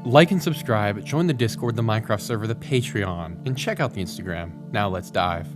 Like and subscribe, join the Discord, the Minecraft server, the Patreon, and check out the Instagram. Now let's dive.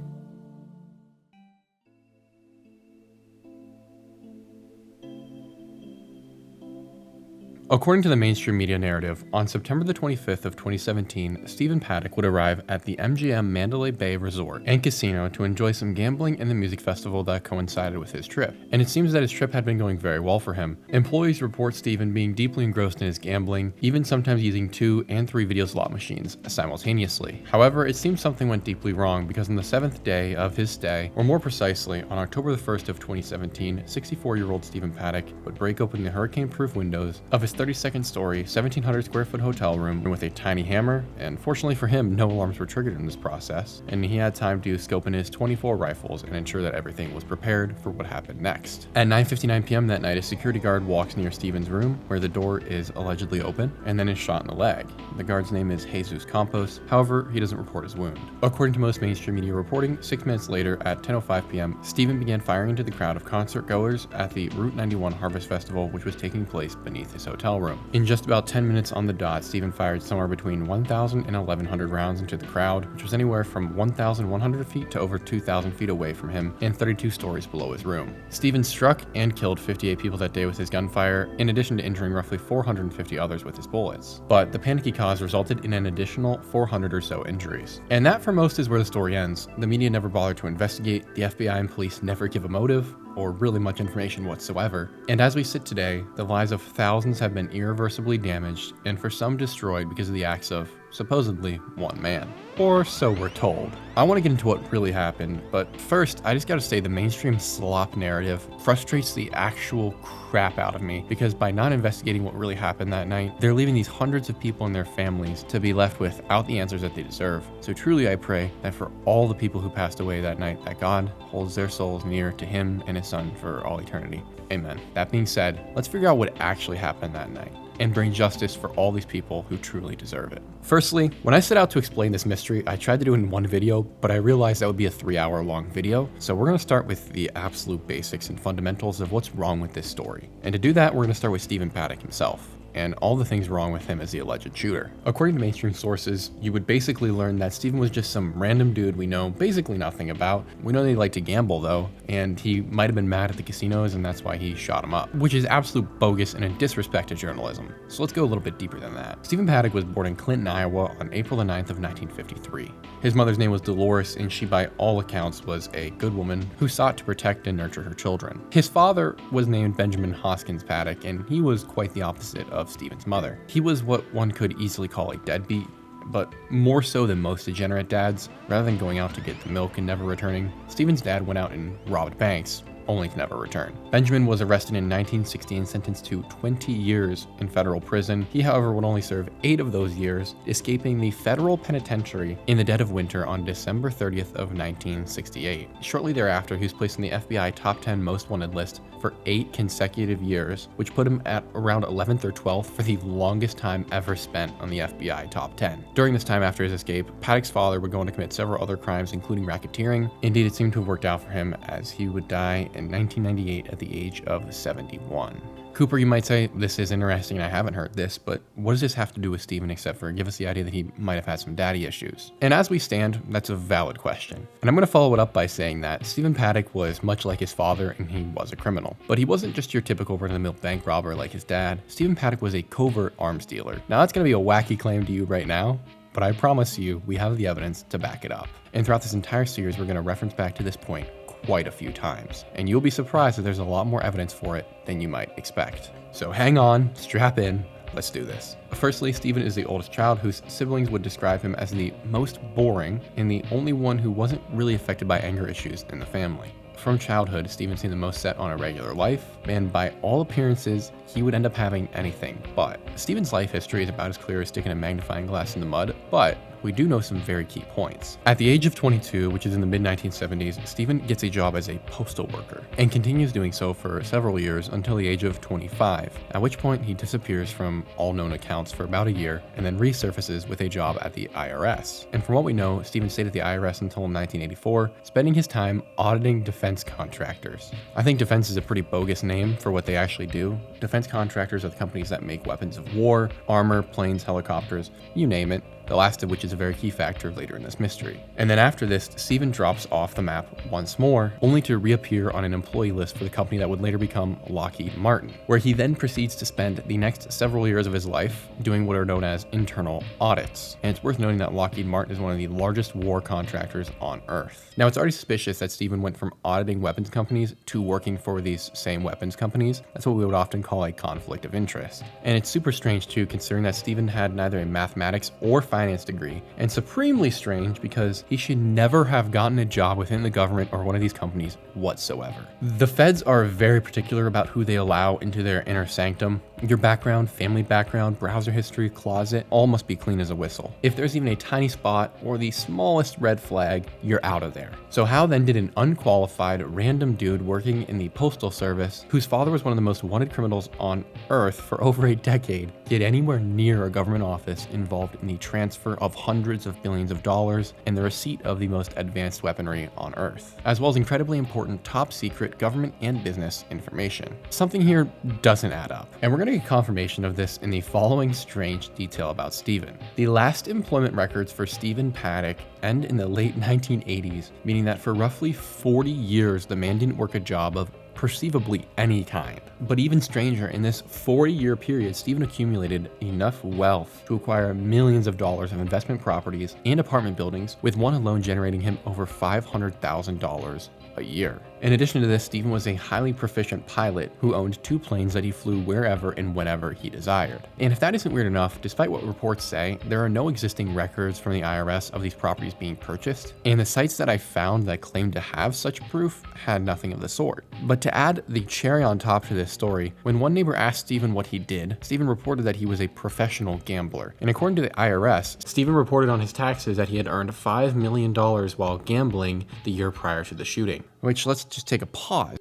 According to the mainstream media narrative, on September the 25th of 2017, Stephen Paddock would arrive at the MGM Mandalay Bay Resort and Casino to enjoy some gambling and the music festival that coincided with his trip. And it seems that his trip had been going very well for him. Employees report Stephen being deeply engrossed in his gambling, even sometimes using 2 and 3 video slot machines simultaneously. However, it seems something went deeply wrong because on the 7th day of his stay, or more precisely, on October the 1st of 2017, 64-year-old Stephen Paddock would break open the hurricane-proof windows of his 32nd story, 1,700 square foot hotel room with a tiny hammer, and fortunately for him, no alarms were triggered in this process, and he had time to scope in his 24 rifles and ensure that everything was prepared for what happened next. At 9:59 p.m. that night, a security guard walks near Stephen's room, where the door is allegedly open, and then is shot in the leg. The guard's name is Jesus Campos, however, he doesn't report his wound. According to most mainstream media reporting, 6 minutes later, at 10:05 p.m., Stephen began firing into the crowd of concert goers at the Route 91 Harvest Festival, which was taking place beneath his hotel room. In just about 10 minutes on the dot, Stephen fired somewhere between 1,000 and 1,100 rounds into the crowd, which was anywhere from 1,100 feet to over 2,000 feet away from him and 32 stories below his room. Stephen struck and killed 58 people that day with his gunfire, in addition to injuring roughly 450 others with his bullets. But the panicky cause resulted in an additional 400 or so injuries. And that for most is where the story ends. The media never bothered to investigate, the FBI and police never give a motive, or really much information whatsoever. And as we sit today, the lives of thousands have been irreversibly damaged, and for some destroyed because of the acts of, supposedly, one man. Or so we're told. I want to get into what really happened, but first, I just gotta say the mainstream slop narrative frustrates the actual crap out of me, because by not investigating what really happened that night, they're leaving these hundreds of people and their families to be left without the answers that they deserve. So truly I pray that for all the people who passed away that night, that God holds their souls near to him and his son for all eternity. Amen. That being said, let's figure out what actually happened that night and bring justice for all these people who truly deserve it. Firstly, when I set out to explain this mystery, I tried to do it in one video, but I realized that would be a 3-hour long video. So we're gonna start with the absolute basics and fundamentals of what's wrong with this story. And to do that, we're gonna start with Stephen Paddock himself and all the things wrong with him as the alleged shooter. According to mainstream sources, you would basically learn that Stephen was just some random dude we know basically nothing about. We know that he liked to gamble though, and he might have been mad at the casinos and that's why he shot him up, which is absolute bogus and a disrespect to journalism. So let's go a little bit deeper than that. Stephen Paddock was born in Clinton, Iowa on April the 9th of 1953. His mother's name was Dolores, and she by all accounts was a good woman who sought to protect and nurture her children. His father was named Benjamin Hoskins Paddock, and he was quite the opposite of Stephen's mother. He was what one could easily call a deadbeat, but more so than most degenerate dads. Rather than going out to get the milk and never returning, Stephen's dad went out and robbed banks, only to never return. Benjamin was arrested in 1960 and sentenced to 20 years in federal prison. He, however, would only serve 8 of those years, escaping the federal penitentiary in the dead of winter on December 30th of 1968. Shortly thereafter, he was placed on the FBI top 10 most wanted list for 8 consecutive years, which put him at around 11th or 12th for the longest time ever spent on the FBI top 10. During this time after his escape, Paddock's father would go on to commit several other crimes, including racketeering. Indeed, it seemed to have worked out for him, as he would die in 1998 at the age of 71. Cooper, you might say, this is interesting and I haven't heard this, but what does this have to do with Stephen except for give us the idea that he might have had some daddy issues? And as we stand, that's a valid question. And I'm going to follow it up by saying that Stephen Paddock was much like his father and he was a criminal. But he wasn't just your typical run-of-the-mill bank robber like his dad. Stephen Paddock was a covert arms dealer. Now that's going to be a wacky claim to you right now, but I promise you we have the evidence to back it up. And throughout this entire series, we're going to reference back to this point quite a few times, and you'll be surprised that there's a lot more evidence for it than you might expect. So hang on, strap in, let's do this. Firstly, Stephen is the oldest child, whose siblings would describe him as the most boring and the only one who wasn't really affected by anger issues in the family. From childhood, Stephen seemed the most set on a regular life, and by all appearances, he would end up having anything but. Stephen's life history is about as clear as sticking a magnifying glass in the mud, but we do know some very key points. At the age of 22, which is in the mid-1970s, Stephen gets a job as a postal worker and continues doing so for several years until the age of 25, at which point he disappears from all known accounts for about a year and then resurfaces with a job at the IRS. And from what we know, Stephen stayed at the IRS until 1984, spending his time auditing defense contractors. I think defense is a pretty bogus name for what they actually do. Defense contractors are the companies that make weapons of war, armor, planes, helicopters, you name it. The last of which is a very key factor later in this mystery. And then after this, Stephen drops off the map once more, only to reappear on an employee list for the company that would later become Lockheed Martin, where he then proceeds to spend the next several years of his life doing what are known as internal audits. And it's worth noting that Lockheed Martin is one of the largest war contractors on Earth. Now, it's already suspicious that Stephen went from auditing weapons companies to working for these same weapons companies. That's what we would often call a conflict of interest. And it's super strange too, considering that Stephen had neither a mathematics or finance degree, and supremely strange because he should never have gotten a job within the government or one of these companies whatsoever. The feds are very particular about who they allow into their inner sanctum. Your background, family background, browser history, closet, all must be clean as a whistle. If there's even a tiny spot or the smallest red flag, you're out of there. So how then did an unqualified random dude working in the postal service, whose father was one of the most wanted criminals on Earth for over a decade, get anywhere near a government office involved in the transfer of hundreds of billions of dollars and the receipt of the most advanced weaponry on Earth, as well as incredibly important top secret government and business information? Something here doesn't add up, and we're going to get confirmation of this in the following strange detail about Stephen. The last employment records for Stephen Paddock end in the late 1980s, meaning that for roughly 40 years the man didn't work a job of perceivably any kind. But even stranger, in this 40-year period, Stephen accumulated enough wealth to acquire millions of dollars of investment properties and apartment buildings, with one alone generating him over $500,000 a year. In addition to this, Stephen was a highly proficient pilot who owned 2 planes that he flew wherever and whenever he desired. And if that isn't weird enough, despite what reports say, there are no existing records from the IRS of these properties being purchased, and the sites that I found that claimed to have such proof had nothing of the sort. But to add the cherry on top to this story, when one neighbor asked Stephen what he did, Stephen reported that he was a professional gambler. And according to the IRS, Stephen reported on his taxes that he had earned $5 million while gambling the year prior to the shooting. Which, let's just take a pause.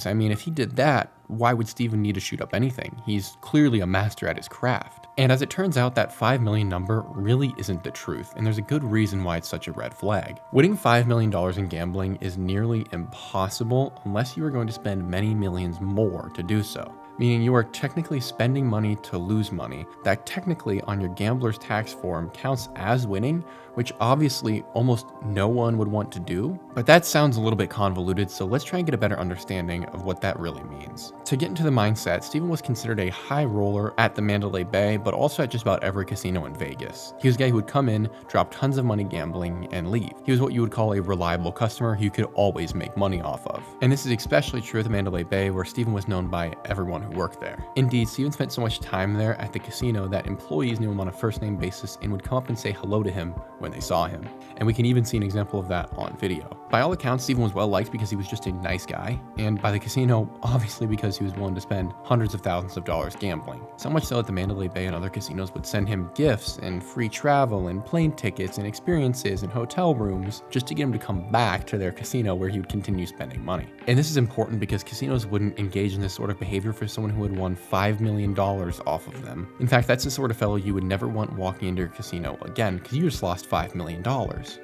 I mean, if he did that, why would Stephen need to shoot up anything? He's clearly a master at his craft. And as it turns out, that 5 million number really isn't the truth, and there's a good reason why it's such a red flag. Winning $5 million in gambling is nearly impossible unless you are going to spend many millions more to do so. Meaning you are technically spending money to lose money that technically on your gambler's tax form counts as winning, which obviously almost no one would want to do. But that sounds a little bit convoluted, so let's try and get a better understanding of what that really means. To get into the mindset, Stephen was considered a high roller at the Mandalay Bay, but also at just about every casino in Vegas. He was a guy who would come in, drop tons of money gambling, and leave. He was what you would call a reliable customer who you could always make money off of. And this is especially true at the Mandalay Bay, where Stephen was known by everyone who worked there. Indeed, Stephen spent so much time there at the casino that employees knew him on a first-name basis and would come up and say hello to him when they saw him. And we can even see an example of that on video. By all accounts, Stephen was well liked because he was just a nice guy, and by the casino, obviously because he was willing to spend hundreds of thousands of dollars gambling. So much so that the Mandalay Bay and other casinos would send him gifts and free travel and plane tickets and experiences and hotel rooms just to get him to come back to their casino where he would continue spending money. And this is important because casinos wouldn't engage in this sort of behavior for someone who had won $5 million off of them. In fact, that's the sort of fellow you would never want walking into your casino again because you just lost $5 million.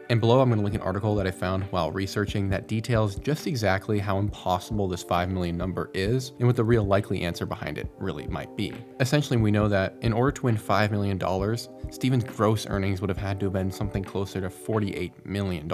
And below, I'm going to link an article that I found while researching that details just exactly how impossible this 5 million number is and what the real likely answer behind it really might be. Essentially, we know that in order to win $5 million, Stephen's gross earnings would have had to have been something closer to $48 million,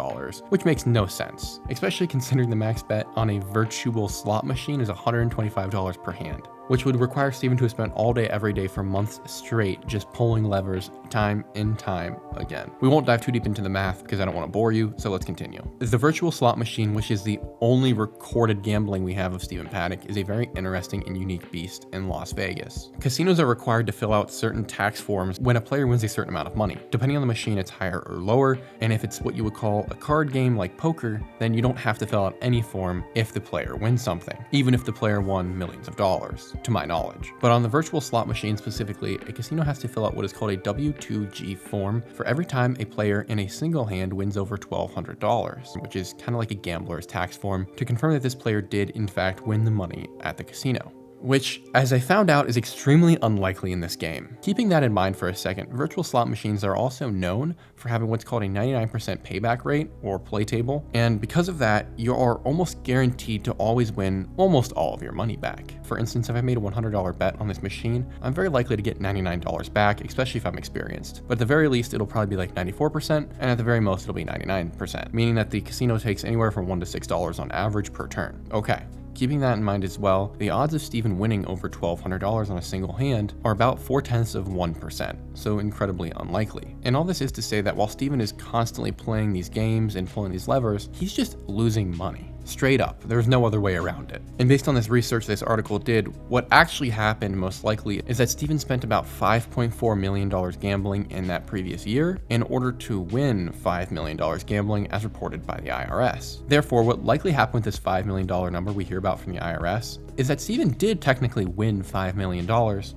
which makes no sense, especially considering the max bet on a virtual slot machine is $125 per hand, which would require Stephen to have spent all day every day for months straight just pulling levers time and time again. We won't dive too deep into the math because I don't want to bore you, so let's continue. The virtual slot machine, which is the only recorded gambling we have of Stephen Paddock, is a very interesting and unique beast in Las Vegas. Casinos are required to fill out certain tax forms when a player wins a certain amount of money. Depending on the machine, it's higher or lower, and if it's what you would call a card game like poker, then you don't have to fill out any form if the player wins something, even if the player won millions of dollars. to my knowledge. But on the virtual slot machine specifically, a casino has to fill out what is called a W2G form for every time a player in a single hand wins over $1,200, which is kind of like a gambler's tax form to confirm that this player did in fact win the money at the casino. Which, as I found out, is extremely unlikely in this game. Keeping that in mind for a second, virtual slot machines are also known for having what's called a 99% payback rate, or play table, and because of that, you are almost guaranteed to always win almost all of your money back. For instance, if I made a $100 bet on this machine, I'm very likely to get $99 back, especially if I'm experienced. But at the very least, it'll probably be like 94%, and at the very most, it'll be 99%, meaning that the casino takes anywhere from $1 to $6 on average per turn. Okay. Keeping that in mind as well, the odds of Steven winning over $1,200 on a single hand are about 0.4%, so incredibly unlikely. And all this is to say that while Steven is constantly playing these games and pulling these levers, he's just losing money. Straight up, there's no other way around it. And based on this research this article did, what actually happened most likely is that Steven spent about $5.4 million gambling in that previous year in order to win $5 million gambling as reported by the IRS. Therefore, what likely happened with this $5 million number we hear about from the IRS is that Steven did technically win $5 million,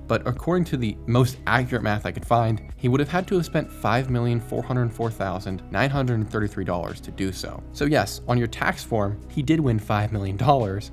but according to the most accurate math I could find, he would have had to have spent $5,404,933 to do so. So yes, on your tax form, he did win $5 million,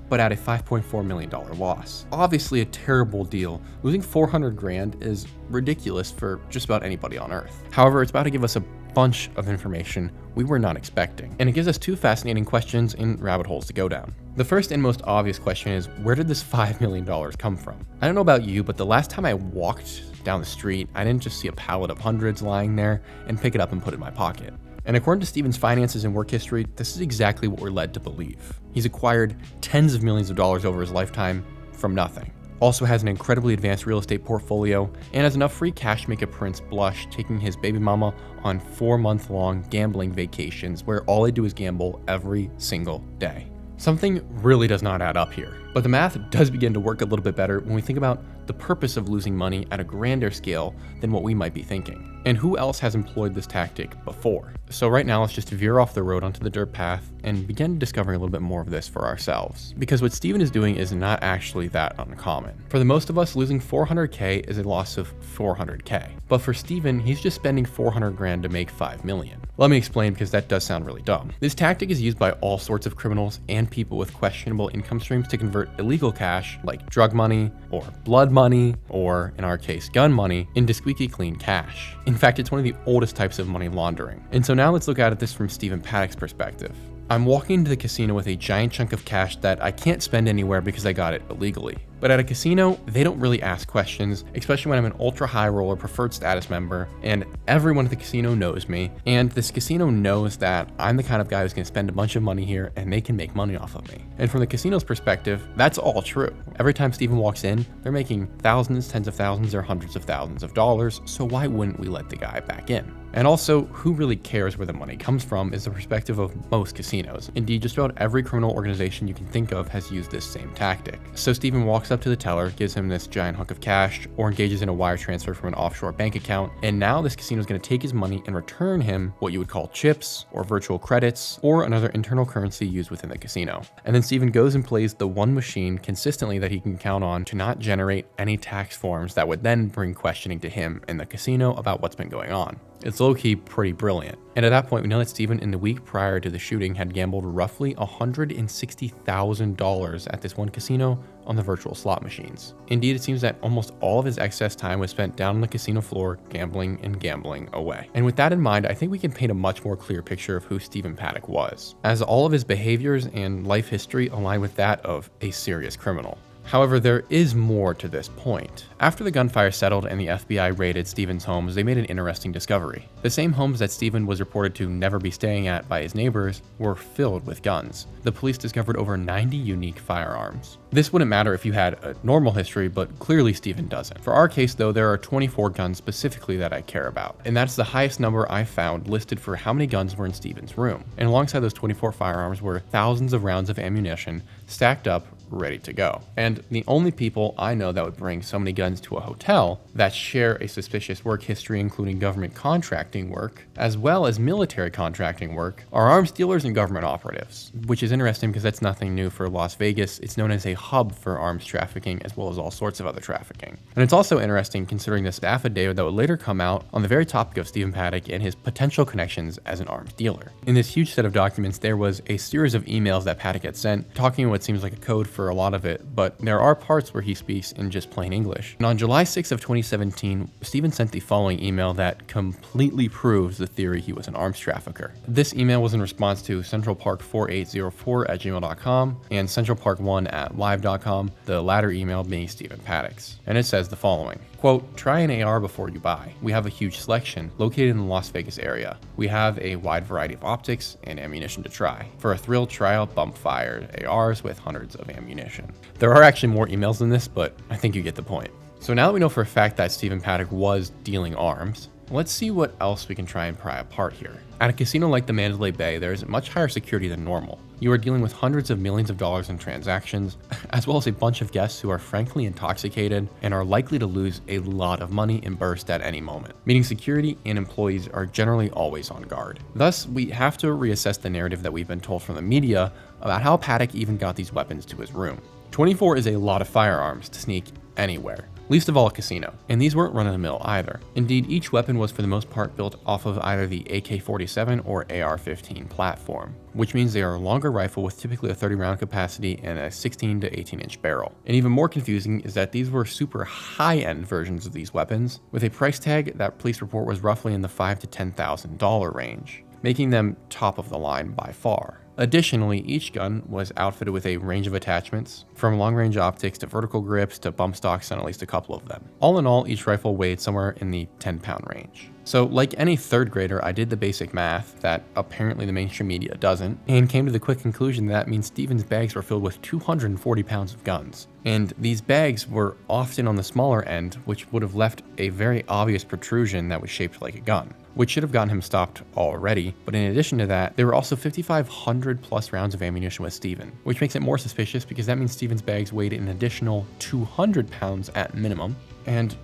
but at a $5.4 million loss. Obviously a terrible deal. Losing 400 grand is ridiculous for just about anybody on earth. However, it's about to give us a bunch of information we were not expecting, and it gives us two fascinating questions and rabbit holes to go down. The first and most obvious question is, where did this $5 million come from? I don't know about you, but the last time I walked down the street, I didn't just see a pallet of hundreds lying there and pick it up and put it in my pocket. And according to Steven's finances and work history, this is exactly what we're led to believe. He's acquired tens of millions of dollars over his lifetime from nothing. Also has an incredibly advanced real estate portfolio and has enough free cash to make a prince blush, taking his baby mama on 4-month-long gambling vacations where all they do is gamble every single day. Something really does not add up here. But the math does begin to work a little bit better when we think about the purpose of losing money at a grander scale than what we might be thinking. And who else has employed this tactic before? So right now, let's just veer off the road onto the dirt path and begin discovering a little bit more of this for ourselves. Because what Steven is doing is not actually that uncommon. For the most of us, losing 400K is a loss of 400K. But for Steven, he's just spending 400 grand to make 5 million. Let me explain, because that does sound really dumb. This tactic is used by all sorts of criminals and people with questionable income streams to convert illegal cash, like drug money or blood money, or in our case, gun money, into squeaky clean cash. In fact, it's one of the oldest types of money laundering. And so now let's look at this from Steven Paddock's perspective. I'm walking into the casino with a giant chunk of cash that I can't spend anywhere because I got it illegally. But at a casino, they don't really ask questions, especially when I'm an ultra high roller preferred status member, and everyone at the casino knows me, and this casino knows that I'm the kind of guy who's gonna spend a bunch of money here and they can make money off of me. And from the casino's perspective, that's all true. Every time Steven walks in, they're making thousands, tens of thousands, or hundreds of thousands of dollars, so why wouldn't we let the guy back in? And also, who really cares where the money comes from is the perspective of most casinos. Indeed, just about every criminal organization you can think of has used this same tactic. So Steven walks up to the teller, gives him this giant hunk of cash, or engages in a wire transfer from an offshore bank account, and now this casino is going to take his money and return him what you would call chips, or virtual credits, or another internal currency used within the casino. And then Steven goes and plays the one machine consistently that he can count on to not generate any tax forms that would then bring questioning to him in the casino about what's been going on. It's low-key pretty brilliant. And at that point, we know that Steven, in the week prior to the shooting, had gambled roughly $160,000 at this one casino on the virtual slot machines. Indeed, it seems that almost all of his excess time was spent down on the casino floor, gambling and gambling away. And with that in mind, I think we can paint a much more clear picture of who Steven Paddock was, as all of his behaviors and life history align with that of a serious criminal. However, there is more to this point. After the gunfire settled and the FBI raided Steven's homes, they made an interesting discovery. The same homes that Steven was reported to never be staying at by his neighbors were filled with guns. The police discovered over 90 unique firearms. This wouldn't matter if you had a normal history, but clearly Steven doesn't. For our case though, there are 24 guns specifically that I care about, and that's the highest number I found listed for how many guns were in Steven's room. And alongside those 24 firearms were thousands of rounds of ammunition stacked up, ready to go. And the only people I know that would bring so many guns to a hotel that share a suspicious work history, including government contracting work, as well as military contracting work, are arms dealers and government operatives, which is interesting because that's nothing new for Las Vegas. It's known as a hub for arms trafficking, as well as all sorts of other trafficking. And it's also interesting considering this affidavit that would later come out on the very topic of Stephen Paddock and his potential connections as an arms dealer. In this huge set of documents, there was a series of emails that Paddock had sent, talking what seems like a code for a lot of it, but there are parts where he speaks in just plain English. And on July 6th of 2017, Stephen sent the following email that completely proves the theory he was an arms trafficker. This email was in response to centralpark4804@gmail.com and centralpark1@live.com, the latter email being Stephen Paddock's. And it says the following. Quote, try an AR before you buy. We have a huge selection located in the Las Vegas area. We have a wide variety of optics and ammunition to try. For a thrill, try out bump-fired ARs with hundreds of ammunition. There are actually more emails than this, but I think you get the point. So now that we know for a fact that Stephen Paddock was dealing arms, let's see what else we can try and pry apart here. At a casino like the Mandalay Bay, there is much higher security than normal. You are dealing with hundreds of millions of dollars in transactions, as well as a bunch of guests who are frankly intoxicated and are likely to lose a lot of money and burst at any moment. Meaning security and employees are generally always on guard. Thus, we have to reassess the narrative that we've been told from the media about how Paddock even got these weapons to his room. 24 is a lot of firearms to sneak anywhere. Least of all a casino, and these weren't run-of-the-mill either. Indeed, each weapon was for the most part built off of either the AK-47 or AR-15 platform, which means they are a longer rifle with typically a 30-round capacity and a 16 to 18-inch barrel. And even more confusing is that these were super high-end versions of these weapons, with a price tag that police report was roughly in the $5,000 to $10,000 range, making them top of the line by far. Additionally, each gun was outfitted with a range of attachments, from long-range optics to vertical grips to bump stocks on at least a couple of them. All in all, each rifle weighed somewhere in the 10-pound range. So like any third grader, I did the basic math that apparently the mainstream media doesn't, and came to the quick conclusion that means Stephen's bags were filled with 240 pounds of guns. And these bags were often on the smaller end, which would have left a very obvious protrusion that was shaped like a gun, which should have gotten him stopped already. But in addition to that, there were also 5,500 plus rounds of ammunition with Stephen, which makes it more suspicious because that means Stephen's bags weighed an additional 200 pounds at minimum. And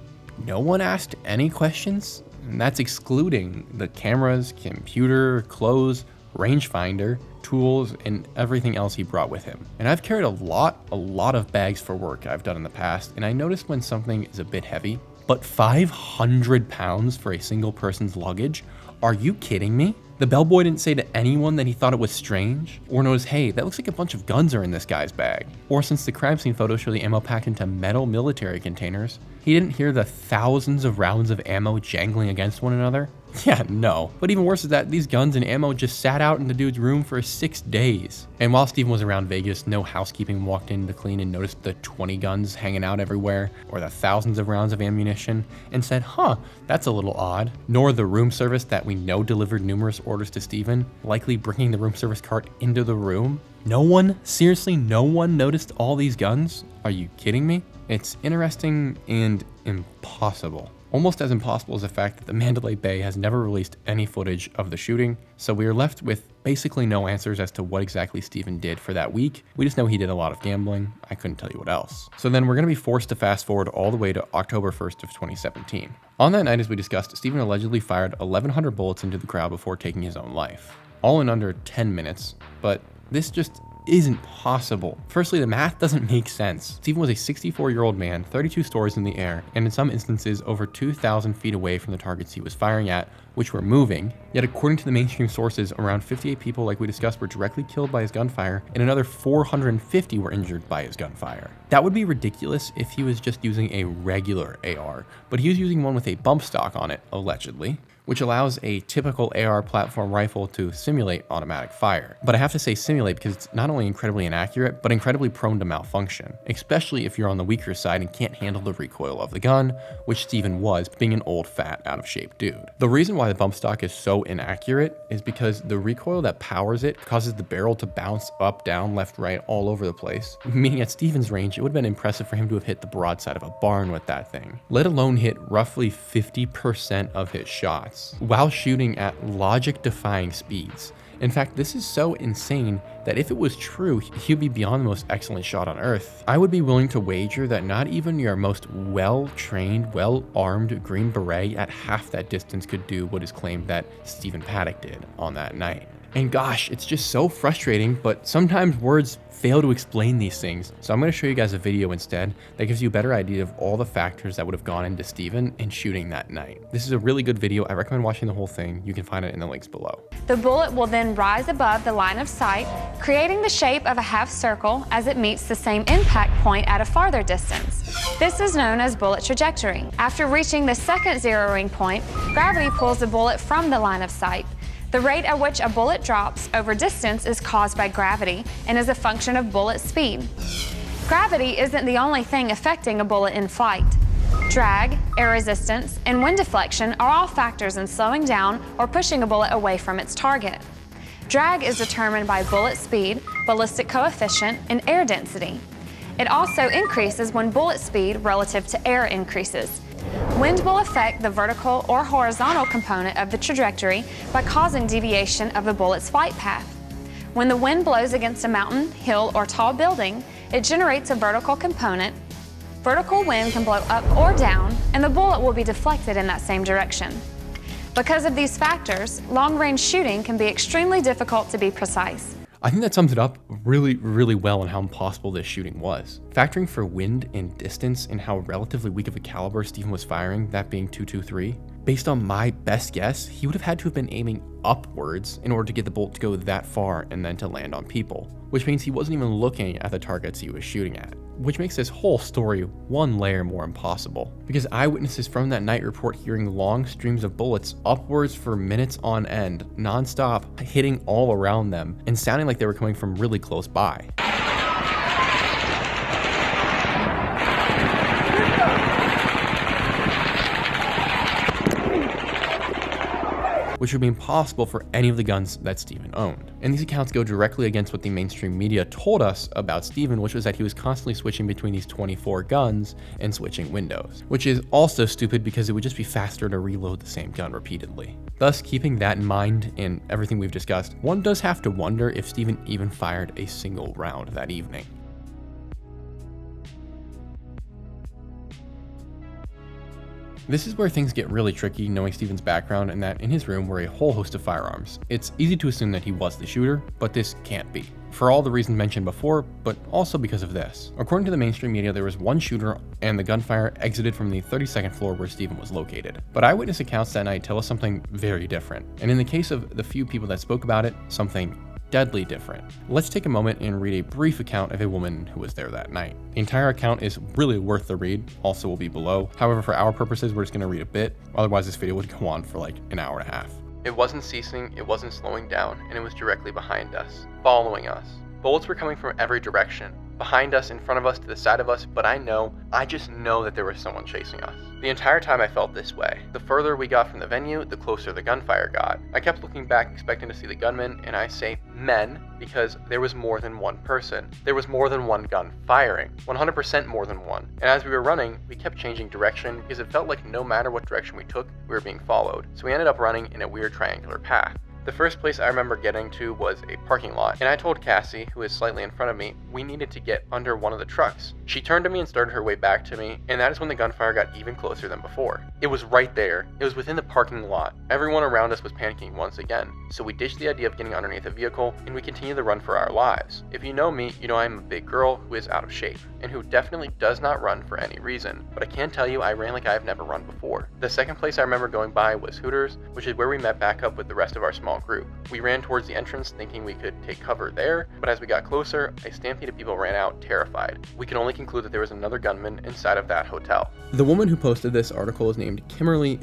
no one asked any questions? And that's excluding the cameras, computer, clothes, rangefinder, tools, and everything else he brought with him. And I've carried a lot of bags for work I've done in the past, and I noticed when something is a bit heavy, but 500 pounds for a single person's luggage? Are you kidding me? The bellboy didn't say to anyone that he thought it was strange, or notice, hey, that looks like a bunch of guns are in this guy's bag. Or since the crime scene photos show the ammo packed into metal military containers, he didn't hear the thousands of rounds of ammo jangling against one another? Yeah, no. But even worse is that these guns and ammo just sat out in the dude's room for 6 days. And while Stephen was around Vegas, no housekeeping walked in to clean and noticed the 20 guns hanging out everywhere, or the thousands of rounds of ammunition, and said, huh, that's a little odd. Nor the room service that we know delivered numerous orders to Stephen, likely bringing the room service cart into the room. No one? Seriously, no one noticed all these guns? Are you kidding me? It's interesting and impossible. Almost as impossible as the fact that the Mandalay Bay has never released any footage of the shooting, so we are left with basically no answers as to what exactly Stephen did for that week. We just know he did a lot of gambling. I couldn't tell you what else. So then we're going to be forced to fast forward all the way to October 1st of 2017. On that night, as we discussed, Stephen allegedly fired 1,100 bullets into the crowd before taking his own life. All in under 10 minutes, but this just isn't possible. Firstly, the math doesn't make sense. Stephen was a 64-year-old man, 32 stories in the air, and in some instances over 2,000 feet away from the targets he was firing at, which were moving. Yet according to the mainstream sources, around 58 people, like we discussed, were directly killed by his gunfire, and another 450 were injured by his gunfire. That would be ridiculous if he was just using a regular AR, but he was using one with a bump stock on it, allegedly, which allows a typical AR platform rifle to simulate automatic fire. But I have to say simulate because it's not only incredibly inaccurate, but incredibly prone to malfunction, especially if you're on the weaker side and can't handle the recoil of the gun, which Stephen was, being an old, fat, out-of-shape dude. The reason why the bump stock is so inaccurate is because the recoil that powers it causes the barrel to bounce up, down, left, right, all over the place, meaning at Stephen's range, it would have been impressive for him to have hit the broadside of a barn with that thing, let alone hit roughly 50% of his shots, while shooting at logic-defying speeds. In fact, this is so insane that if it was true, he would be beyond the most excellent shot on earth. I would be willing to wager that not even your most well-trained, well-armed Green Beret at half that distance could do what is claimed that Stephen Paddock did on that night. And gosh, it's just so frustrating, but sometimes words fail to explain these things. So I'm going to show you guys a video instead that gives you a better idea of all the factors that would have gone into Stephen in shooting that night. This is a really good video. I recommend watching the whole thing. You can find it in the links below. The bullet will then rise above the line of sight, creating the shape of a half circle as it meets the same impact point at a farther distance. This is known as bullet trajectory. After reaching the second zeroing point, gravity pulls the bullet from the line of sight. The rate at which a bullet drops over distance is caused by gravity and is a function of bullet speed. Gravity isn't the only thing affecting a bullet in flight. Drag, air resistance, and wind deflection are all factors in slowing down or pushing a bullet away from its target. Drag is determined by bullet speed, ballistic coefficient, and air density. It also increases when bullet speed relative to air increases. Wind will affect the vertical or horizontal component of the trajectory by causing deviation of the bullet's flight path. When the wind blows against a mountain, hill, or tall building, it generates a vertical component. Vertical wind can blow up or down, and the bullet will be deflected in that same direction. Because of these factors, long-range shooting can be extremely difficult to be precise. I think that sums it up really well on how impossible this shooting was. Factoring for wind and distance and how relatively weak of a caliber Stephen was firing, that being .223, based on my best guess, he would have had to have been aiming upwards in order to get the bolt to go that far and then to land on people, which means he wasn't even looking at the targets he was shooting at, which makes this whole story one layer more impossible, because eyewitnesses from that night report hearing long streams of bullets upwards for minutes on end, non-stop, hitting all around them and sounding like they were coming from really close by. Which would be impossible for any of the guns that Stephen owned. And these accounts go directly against what the mainstream media told us about Stephen, which was that he was constantly switching between these 24 guns and switching windows, which is also stupid because it would just be faster to reload the same gun repeatedly. Thus, keeping that in mind and everything we've discussed, one does have to wonder if Stephen even fired a single round that evening. This is where things get really tricky, knowing Stephen's background and that in his room were a whole host of firearms. It's easy to assume that he was the shooter, but this can't be. For all the reasons mentioned before, but also because of this. According to the mainstream media, there was one shooter and the gunfire exited from the 32nd floor where Stephen was located. But eyewitness accounts that night tell us something very different. And in the case of the few people that spoke about it, something deadly different. Let's take a moment and read a brief account of a woman who was there that night. The entire account is really worth the read, also will be below. However, for our purposes, we're just going to read a bit, otherwise this video would go on for like an hour and a half. It wasn't ceasing, it wasn't slowing down, and it was directly behind us, following us. Bullets were coming from every direction, behind us, in front of us, to the side of us, but I just know that there was someone chasing us. The entire time I felt this way. The further we got from the venue, the closer the gunfire got. I kept looking back, expecting to see the gunmen, and I say men because there was more than one person. There was more than one gun firing, 100% more than one. And as we were running, we kept changing direction because it felt like no matter what direction we took, we were being followed. So we ended up running in a weird triangular path. The first place I remember getting to was a parking lot, and I told Cassie, who is slightly in front of me, we needed to get under one of the trucks. She turned to me and started her way back to me, and that is when the gunfire got even closer than before. It was right there. It was within the parking lot. Everyone around us was panicking once again, so we ditched the idea of getting underneath a vehicle, and we continued the run for our lives. If you know me, you know I'm a big girl who is out of shape, and who definitely does not run for any reason, but I can tell you I ran like I have never run before. The second place I remember going by was Hooters, which is where we met back up with the rest of our small group. We ran towards the entrance thinking we could take cover there, but as we got closer, a stampede of people ran out terrified. We could only conclude that there was another gunman inside of that hotel. The woman who posted this article is named Kimberly,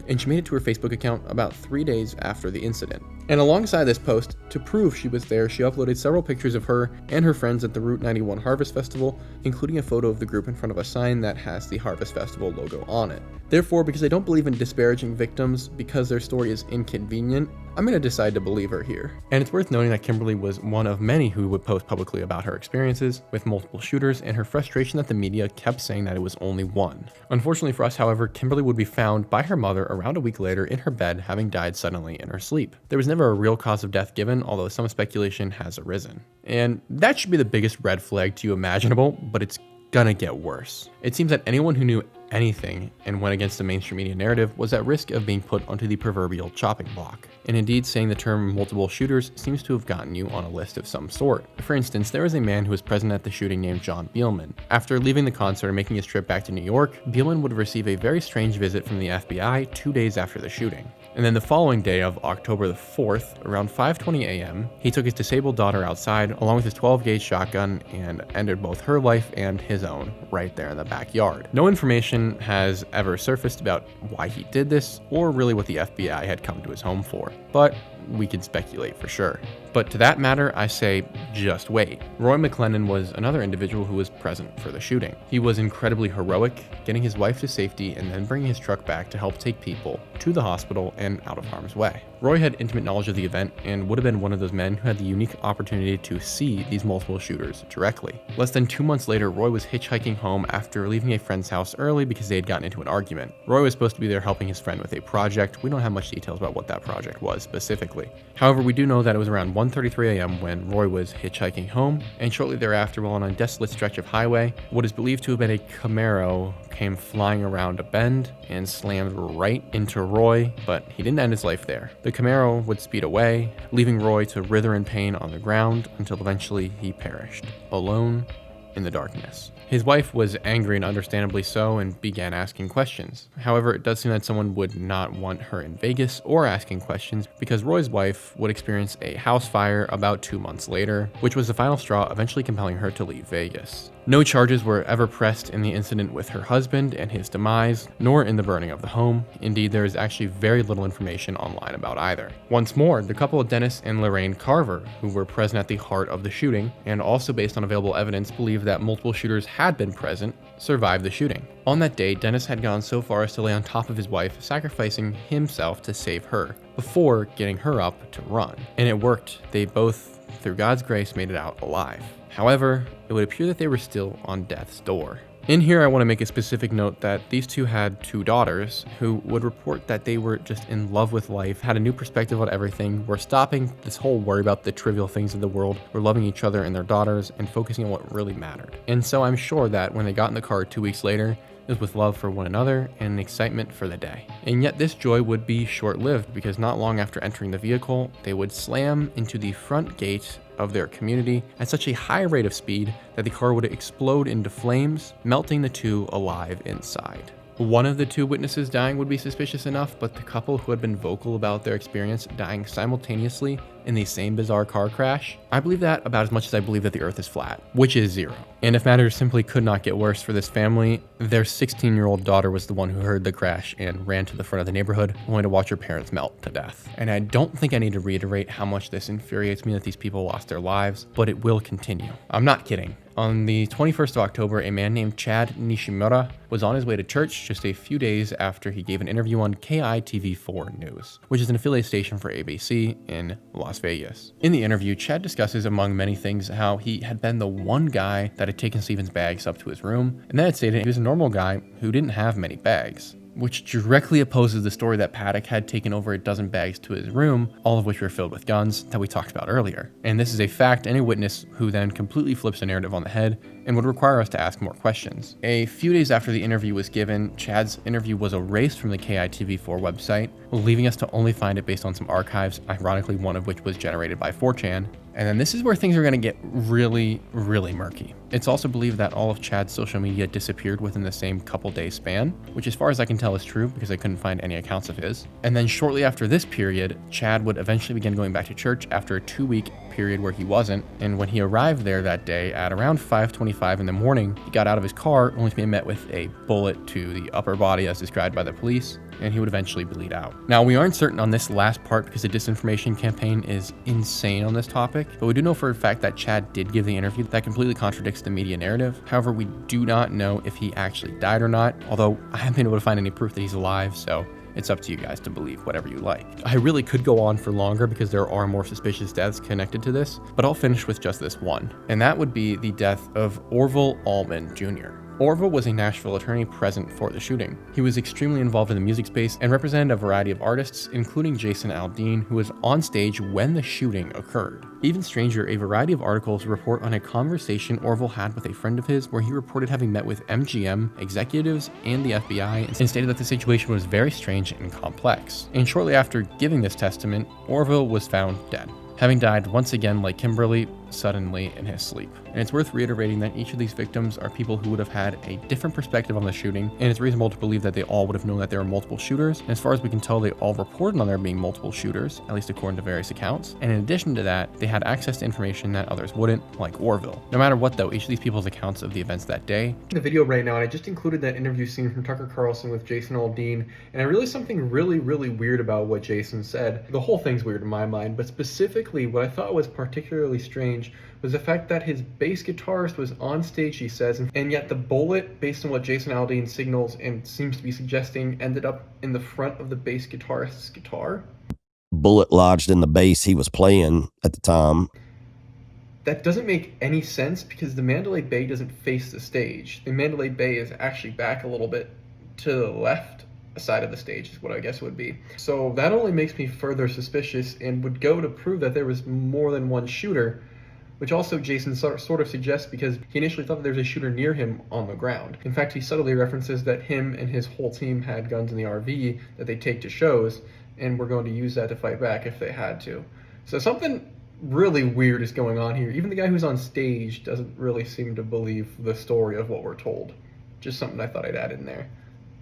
and she made it to her Facebook account about 3 days after the incident. And alongside this post, to prove she was there, she uploaded several pictures of her and her friends at the Route 91 Harvest Festival, including a photo of the group in front of a sign that has the Harvest Festival logo on it. Therefore, because I don't believe in disparaging victims because their story is inconvenient, I'm going to decide to believe her here. And it's worth noting that Kimberly was one of many who would post publicly about her experiences with multiple shooters and her frustration that the media kept saying that it was only one. Unfortunately for us, however, Kimberly would be found by her mother around a week later in her bed, having died suddenly in her sleep. There was never a real cause of death given, although some speculation has arisen. And that should be the biggest red flag to you imaginable, but it's gonna get worse. It seems that anyone who knew anything and went against the mainstream media narrative was at risk of being put onto the proverbial chopping block. And indeed, saying the term multiple shooters seems to have gotten you on a list of some sort. For instance, there was a man who was present at the shooting named John Beelman. After leaving the concert and making his trip back to New York, Beelman would receive a very strange visit from the FBI 2 days after the shooting. And then the following day of October the 4th, around 5:20 a.m., he took his disabled daughter outside along with his 12-gauge shotgun and ended both her life and his own right there in the backyard. No information has ever surfaced about why he did this or really what the FBI had come to his home for, but we can speculate for sure. But to that matter, I say just wait. Roy McLennan was another individual who was present for the shooting. He was incredibly heroic, getting his wife to safety and then bringing his truck back to help take people to the hospital and out of harm's way. Roy had intimate knowledge of the event and would have been one of those men who had the unique opportunity to see these multiple shooters directly. Less than 2 months later, Roy was hitchhiking home after leaving a friend's house early because they had gotten into an argument. Roy was supposed to be there helping his friend with a project. We don't have much details about what that project was specifically. However, we do know that it was around 1:33 a.m. when Roy was hitchhiking home, and shortly thereafter, while on a desolate stretch of highway, what is believed to have been a Camaro came flying around a bend and slammed right into Roy, but he didn't end his life there. The Camaro would speed away, leaving Roy to writher in pain on the ground until eventually he perished, alone in the darkness. His wife was angry and understandably so and began asking questions. However, it does seem that someone would not want her in Vegas or asking questions because Roy's wife would experience a house fire about 2 months later, which was the final straw eventually compelling her to leave Vegas. No charges were ever pressed in the incident with her husband and his demise, nor in the burning of the home. Indeed, there is actually very little information online about either. Once more, the couple of Dennis and Lorraine Carver, who were present at the heart of the shooting, and also based on available evidence believe that multiple shooters had been present, survived the shooting. On that day, Dennis had gone so far as to lay on top of his wife, sacrificing himself to save her, before getting her up to run. And it worked. They both, through God's grace, made it out alive. However, it would appear that they were still on death's door. In here, I want to make a specific note that these two had 2 daughters who would report that they were just in love with life, had a new perspective on everything, were stopping this whole worry about the trivial things of the world, were loving each other and their daughters, and focusing on what really mattered. And so I'm sure that when they got in the car 2 weeks later, it was with love for one another and excitement for the day. And yet this joy would be short-lived because not long after entering the vehicle, they would slam into the front gate of their community at such a high rate of speed that the car would explode into flames, melting the 2 alive inside. One of the 2 witnesses dying would be suspicious enough, but the couple who had been vocal about their experience dying simultaneously in the same bizarre car crash, I believe that about as much as I believe that the earth is flat, which is 0. And if matters simply could not get worse for this family, their 16-year-old daughter was the one who heard the crash and ran to the front of the neighborhood, only to watch her parents melt to death. And I don't think I need to reiterate how much this infuriates me that these people lost their lives, but it will continue. I'm not kidding. On the 21st of October, a man named Chad Nishimura was on his way to church just a few days after he gave an interview on KITV4 News, which is an affiliate station for ABC in Las Vegas. In the interview, Chad discusses, among many things, how he had been the one guy that had taken Stephen's bags up to his room, and then had stated he was a normal guy who didn't have many bags, which directly opposes the story that Paddock had taken over a dozen bags to his room, all of which were filled with guns that we talked about earlier. And this is a fact and a witness who then completely flips the narrative on the head and would require us to ask more questions. A few days after the interview was given, Chad's interview was erased from the KITV4 website, leaving us to only find it based on some archives, ironically one of which was generated by 4chan. And then this is where things are going to get really, really murky. It's also believed that all of Chad's social media disappeared within the same couple days span, which as far as I can tell is true because I couldn't find any accounts of his. And then shortly after this period, Chad would eventually begin going back to church after a 2-week period where he wasn't. And when he arrived there that day at around 5:25 in the morning, he got out of his car only to be met with a bullet to the upper body as described by the police, and he would eventually bleed out. Now, we aren't certain on this last part because the disinformation campaign is insane on this topic, but we do know for a fact that Chad did give the interview that completely contradicts the media narrative. However, we do not know if he actually died or not, although I haven't been able to find any proof that he's alive, so it's up to you guys to believe whatever you like. I really could go on for longer because there are more suspicious deaths connected to this, but I'll finish with just this one, and that would be the death of Orville Allman Jr. Orville was a Nashville attorney present for the shooting. He was extremely involved in the music space and represented a variety of artists, including Jason Aldean, who was on stage when the shooting occurred. Even stranger, a variety of articles report on a conversation Orville had with a friend of his where he reported having met with MGM, executives, and the FBI and stated that the situation was very strange and complex. And shortly after giving this testament, Orville was found dead, having died once again like Kimberly, suddenly in his sleep. And it's worth reiterating that each of these victims are people who would have had a different perspective on the shooting, and it's reasonable to believe that they all would have known that there were multiple shooters. And as far as we can tell, they all reported on there being multiple shooters, at least according to various accounts. And in addition to that, they had access to information that others wouldn't, like Orville. No matter what though, each of these people's accounts of the events that day. The video right now, and I just included that interview scene from Tucker Carlson with Jason Aldean, and I realized something really weird about what Jason said. The whole thing's weird in my mind, but specifically what I thought was particularly strange was the fact that his bass guitarist was on stage, he says, and yet the bullet, based on what Jason Aldean signals and seems to be suggesting, ended up in the front of the bass guitarist's guitar. Bullet lodged in the bass he was playing at the time. That doesn't make any sense because the Mandalay Bay doesn't face the stage. The Mandalay Bay is actually back a little bit to the left side of the stage is what I guess would be. So that only makes me further suspicious and would go to prove that there was more than one shooter, which also Jason sort of suggests because he initially thought that there was a shooter near him on the ground. In fact, he subtly references that him and his whole team had guns in the RV that they take to shows and were going to use that to fight back if they had to. So something really weird is going on here. Even the guy who's on stage doesn't really seem to believe the story of what we're told. Just something I thought I'd add in there.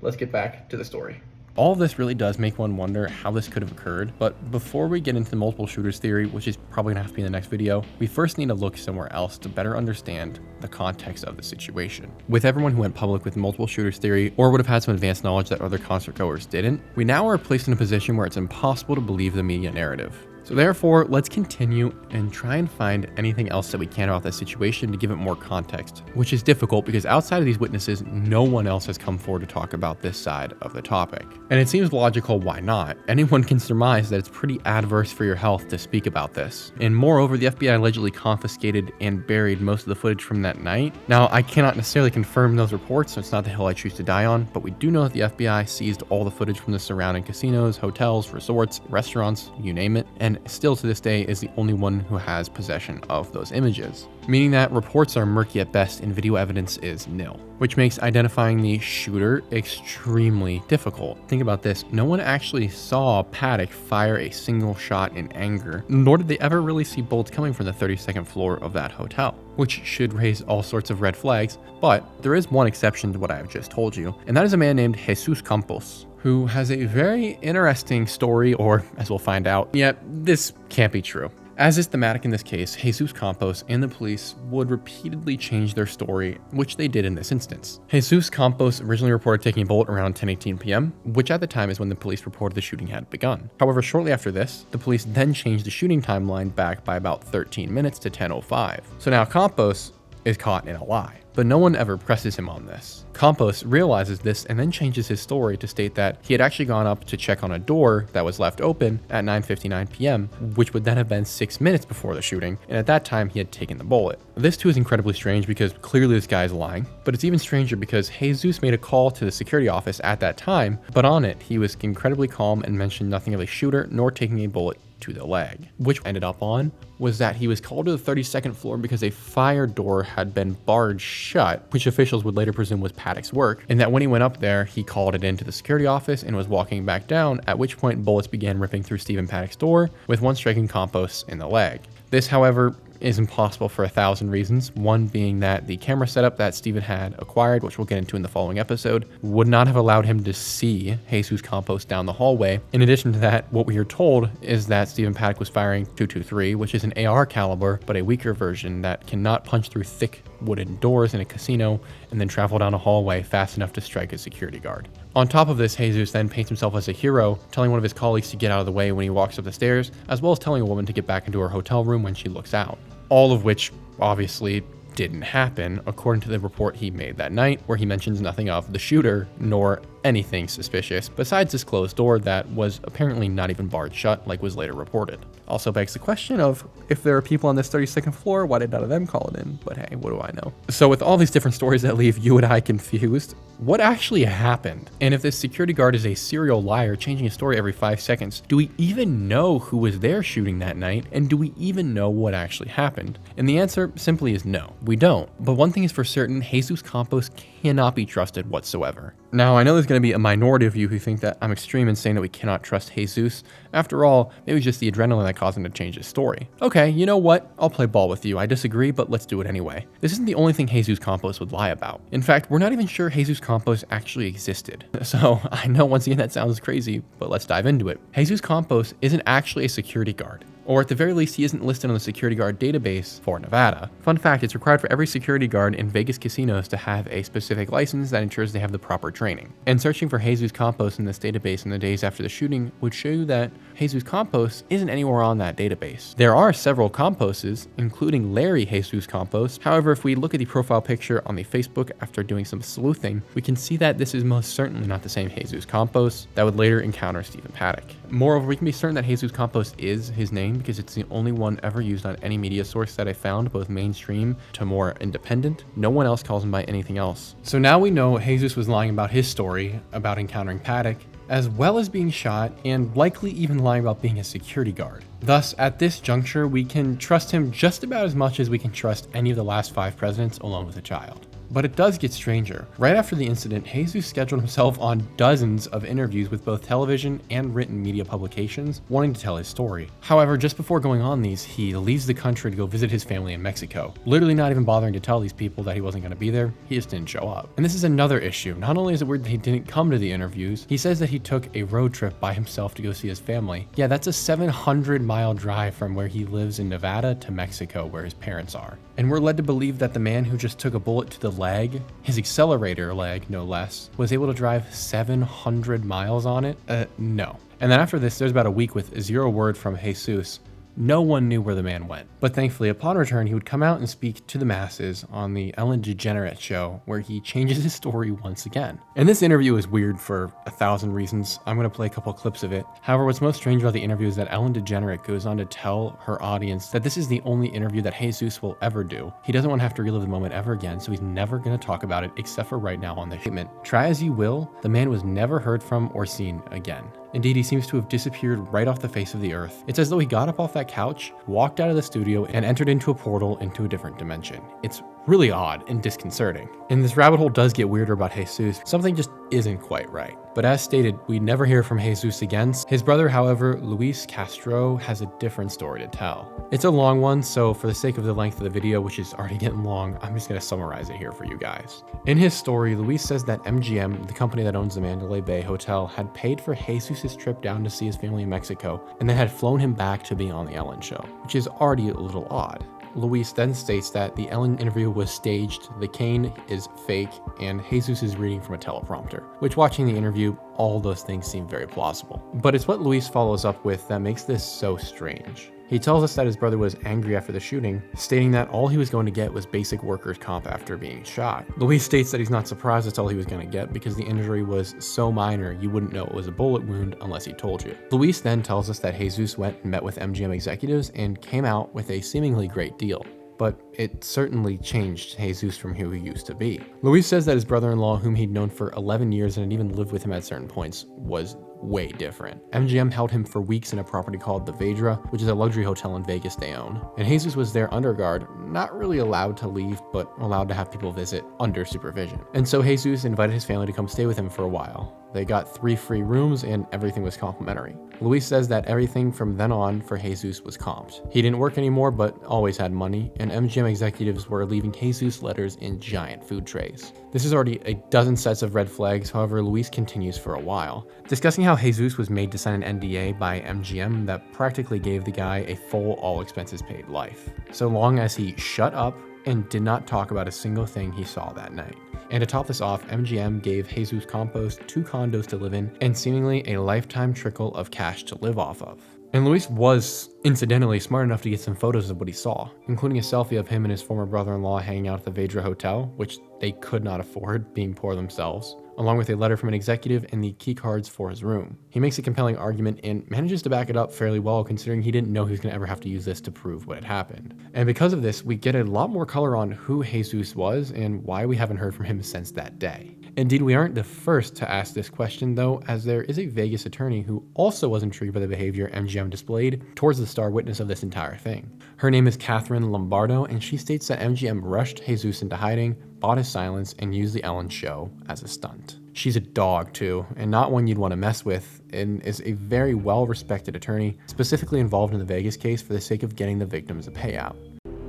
Let's get back to the story. All of this really does make one wonder how this could have occurred, but before we get into the multiple shooters theory, which is probably gonna have to be in the next video, we first need to look somewhere else to better understand the context of the situation. With everyone who went public with multiple shooters theory, or would have had some advanced knowledge that other concert goers didn't, we now are placed in a position where it's impossible to believe the media narrative. So therefore, let's continue and try and find anything else that we can about this situation to give it more context, which is difficult because outside of these witnesses, no one else has come forward to talk about this side of the topic. And it seems logical why not. Anyone can surmise that it's pretty adverse for your health to speak about this. And moreover, the FBI allegedly confiscated and buried most of the footage from that night. Now, I cannot necessarily confirm those reports, so it's not the hill I choose to die on, but we do know that the FBI seized all the footage from the surrounding casinos, hotels, resorts, restaurants, you name it, and still to this day is the only one who has possession of those images, meaning that reports are murky at best and video evidence is nil, which makes identifying the shooter extremely difficult. Think about this, no one actually saw Paddock fire a single shot in anger, nor did they ever really see bullets coming from the 32nd floor of that hotel, which should raise all sorts of red flags, but there is one exception to what I have just told you, and that is a man named Jesus Campos, who has a very interesting story, or as we'll find out, yet this can't be true. As is thematic in this case, Jesus Campos and the police would repeatedly change their story, which they did in this instance. Jesus Campos originally reported taking a bullet around 10:18 p.m., which at the time is when the police reported the shooting had begun. However, shortly after this, the police then changed the shooting timeline back by about 13 minutes to 10:05. So now Campos is caught in a lie, but no one ever presses him on this. Campos realizes this and then changes his story to state that he had actually gone up to check on a door that was left open at 9:59 p.m., which would then have been 6 minutes before the shooting, and at that time he had taken the bullet. This too is incredibly strange because clearly this guy is lying, but it's even stranger because Jesus made a call to the security office at that time, but on it he was incredibly calm and mentioned nothing of a shooter nor taking a bullet to the leg. Which ended up on was that he was called to the 32nd floor because a fire door had been barred shut, which officials would later presume was Paddock's work, and that when he went up there, he called it into the security office and was walking back down, at which point bullets began ripping through Stephen Paddock's door, with one striking Campos in the leg. This, however, is impossible for 1,000 reasons, one being that the camera setup that Stephen had acquired, which we'll get into in the following episode, would not have allowed him to see Jesus Campos down the hallway. In addition to that, what we are told is that Stephen Paddock was firing .223, which is an AR caliber, but a weaker version that cannot punch through thick wooden doors in a casino and then travel down a hallway fast enough to strike a security guard. On top of this, Jesus then paints himself as a hero, telling one of his colleagues to get out of the way when he walks up the stairs, as well as telling a woman to get back into her hotel room when she looks out. All of which obviously didn't happen, according to the report he made that night, where he mentions nothing of the shooter nor anything suspicious besides this closed door that was apparently not even barred shut like was later reported. Also begs the question of, if there are people on this 32nd floor, why did none of them call it in? But hey, what do I know? So with all these different stories that leave you and I confused, what actually happened? And if this security guard is a serial liar changing his story every 5 seconds, do we even know who was there shooting that night? And do we even know what actually happened? And the answer simply is no, we don't. But one thing is for certain, Jesus Campos cannot be trusted whatsoever. Now, I know there's going to be a minority of you who think that I'm extreme in saying that we cannot trust Jesus. After all, maybe it's just the adrenaline that caused him to change his story. Okay, you know what? I'll play ball with you. I disagree, but let's do it anyway. This isn't the only thing Jesus Campos would lie about. In fact, we're not even sure Jesus Campos actually existed. So I know once again that sounds crazy, but let's dive into it. Jesus Campos isn't actually a security guard. Or at the very least, he isn't listed on the security guard database for Nevada. Fun fact, it's required for every security guard in Vegas casinos to have a specific license that ensures they have the proper training. And searching for Jesus Campos in this database in the days after the shooting would show you that Jesus Campos isn't anywhere on that database. There are several Camposes, including Larry Jesus Campos. However, if we look at the profile picture on the Facebook after doing some sleuthing, we can see that this is most certainly not the same Jesus Campos that would later encounter Stephen Paddock. Moreover, we can be certain that Jesus Campos is his name because it's the only one ever used on any media source that I found, both mainstream to more independent. No one else calls him by anything else. So now we know Jesus was lying about his story about encountering Paddock, as well as being shot and likely even lying about being a security guard. Thus, at this juncture, we can trust him just about as much as we can trust any of the last 5 presidents along with a child. But it does get stranger. Right after the incident, Jesus scheduled himself on dozens of interviews with both television and written media publications, wanting to tell his story. However, just before going on these, he leaves the country to go visit his family in Mexico, literally not even bothering to tell these people that he wasn't going to be there. He just didn't show up. And this is another issue. Not only is it weird that he didn't come to the interviews, he says that he took a road trip by himself to go see his family. Yeah, that's a 700-mile drive from where he lives in Nevada to Mexico, where his parents are. And we're led to believe that the man who just took a bullet to the leg, his accelerator leg no less, was able to drive 700 miles on it? No. And then after this, there's about a week with 0 word from Jesus. No one knew where the man went. But thankfully, upon return, he would come out and speak to the masses on the Ellen DeGeneres show, where he changes his story once again. And this interview is weird for 1,000 reasons. I'm going to play a couple clips of it. However, what's most strange about the interview is that Ellen DeGeneres goes on to tell her audience that this is the only interview that Jesus will ever do. He doesn't want to have to relive the moment ever again, so he's never going to talk about it except for right now on the statement. Try as you will, the man was never heard from or seen again. Indeed, he seems to have disappeared right off the face of the earth. It's as though he got up off that couch, walked out of the studio, and entered into a portal into a different dimension. It's really odd and disconcerting. And this rabbit hole does get weirder about Jesus. Something just isn't quite right. But as stated, we never hear from Jesus again. His brother, however, Luis Castro, has a different story to tell. It's a long one, so for the sake of the length of the video, which is already getting long, I'm just going to summarize it here for you guys. In his story, Luis says that MGM, the company that owns the Mandalay Bay Hotel, had paid for Jesus' trip down to see his family in Mexico, and then had flown him back to be on the Ellen show, which is already a little odd. Luis then states that the Ellen interview was staged, the cane is fake, and Jesus is reading from a teleprompter, which watching the interview, all those things seem very plausible. But it's what Luis follows up with that makes this so strange. He tells us that his brother was angry after the shooting, stating that all he was going to get was basic workers' comp after being shot. Luis states that he's not surprised that's all he was going to get because the injury was so minor you wouldn't know it was a bullet wound unless he told you. Luis then tells us that Jesus went and met with MGM executives and came out with a seemingly great deal. But it certainly changed Jesus from who he used to be. Luis says that his brother-in-law, whom he'd known for 11 years and had even lived with him at certain points, was way different. MGM held him for weeks in a property called the Vedra, which is a luxury hotel in Vegas they own. And Jesus was there under guard, not really allowed to leave, but allowed to have people visit under supervision. And so Jesus invited his family to come stay with him for a while. They got 3 free rooms and everything was complimentary. Luis says that everything from then on for Jesus was comped. He didn't work anymore, but always had money, and MGM executives were leaving Jesus letters in giant food trays. This is already a dozen sets of red flags. However, Luis continues for a while, discussing how Jesus was made to sign an NDA by MGM that practically gave the guy a full all expenses paid life, so long as he shut up and did not talk about a single thing he saw that night. And to top this off, MGM gave Jesus Campos 2 condos to live in and seemingly a lifetime trickle of cash to live off of. And Luis was, incidentally, smart enough to get some photos of what he saw, including a selfie of him and his former brother-in-law hanging out at the Vedra Hotel, which they could not afford, being poor themselves, along with a letter from an executive and the key cards for his room. He makes a compelling argument and manages to back it up fairly well, considering he didn't know he was going to ever have to use this to prove what had happened. And because of this, we get a lot more color on who Jesus was and why we haven't heard from him since that day. Indeed, we aren't the first to ask this question, though, as there is a Vegas attorney who also was intrigued by the behavior MGM displayed towards the star witness of this entire thing. Her name is Catherine Lombardo, and she states that MGM rushed Jesus into hiding, bought his silence, and used the Ellen show as a stunt. She's a dog, too, and not one you'd want to mess with, and is a very well-respected attorney, specifically involved in the Vegas case for the sake of getting the victims a payout.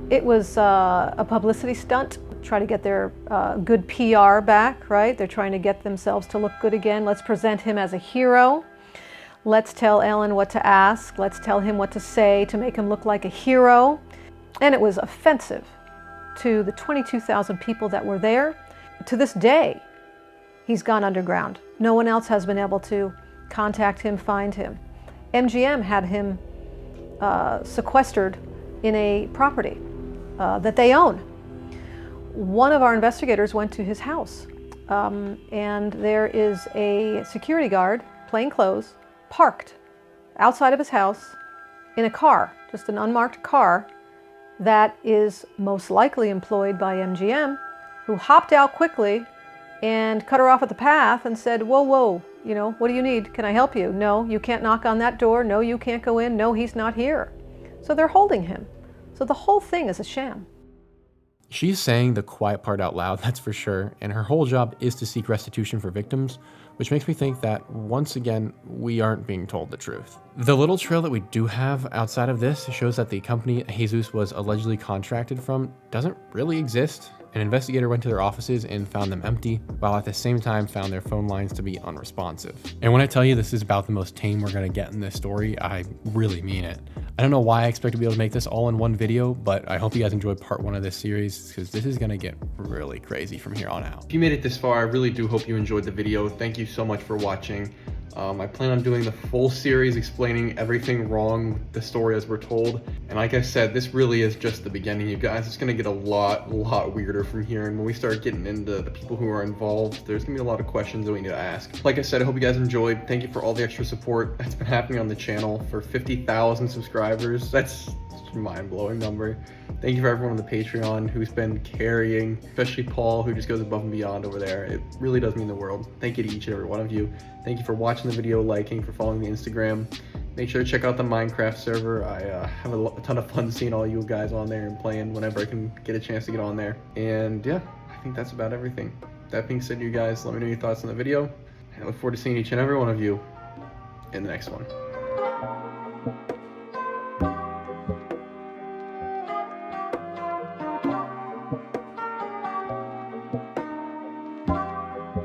It was a publicity stunt, try to get their good PR back, right? They're trying to get themselves to look good again. Let's present him as a hero. Let's tell Ellen what to ask. Let's tell him what to say to make him look like a hero. And it was offensive to the 22,000 people that were there. To this day, he's gone underground. No one else has been able to contact him, find him. MGM had him sequestered in a property that they own. One of our investigators went to his house, and there is a security guard, plain clothes, parked outside of his house in a car, just an unmarked car, that is most likely employed by MGM, who hopped out quickly and cut her off at the path and said, whoa, whoa, you know, what do you need? Can I help you? No, you can't knock on that door. No, you can't go in. No, he's not here. So they're holding him. So the whole thing is a sham. She's saying the quiet part out loud, that's for sure, and her whole job is to seek restitution for victims, which makes me think that, once again, we aren't being told the truth. The little trail that we do have outside of this shows that the company Jesus was allegedly contracted from doesn't really exist. An investigator went to their offices and found them empty, while at the same time found their phone lines to be unresponsive. And when I tell you this is about the most tame we're gonna get in this story, I really mean it. I don't know why I expect to be able to make this all in one video, but I hope you guys enjoyed part 1 of this series, because this is gonna get really crazy from here on out. If you made it this far, I really do hope you enjoyed the video. Thank you so much for watching. I plan on doing the full series explaining everything wrong with the story as we're told. And like I said, this really is just the beginning, you guys. It's gonna get a lot weirder from here. And when we start getting into the people who are involved, there's gonna be a lot of questions that we need to ask. Like I said, I hope you guys enjoyed. Thank you for all the extra support that's been happening on the channel. For 50,000 subscribers, that's a mind-blowing number. Thank you for everyone on the Patreon who's been carrying, especially Paul, who just goes above and beyond over there. It really does mean the world. Thank you to each and every one of you. Thank you for watching the video, liking, for following the Instagram. Make sure to check out the Minecraft server. I have a ton of fun seeing all you guys on there and playing whenever I can get a chance to get on there. And yeah, I think that's about everything. That being said, you guys, let me know your thoughts on the video. I look forward to seeing each and every one of you in the next one.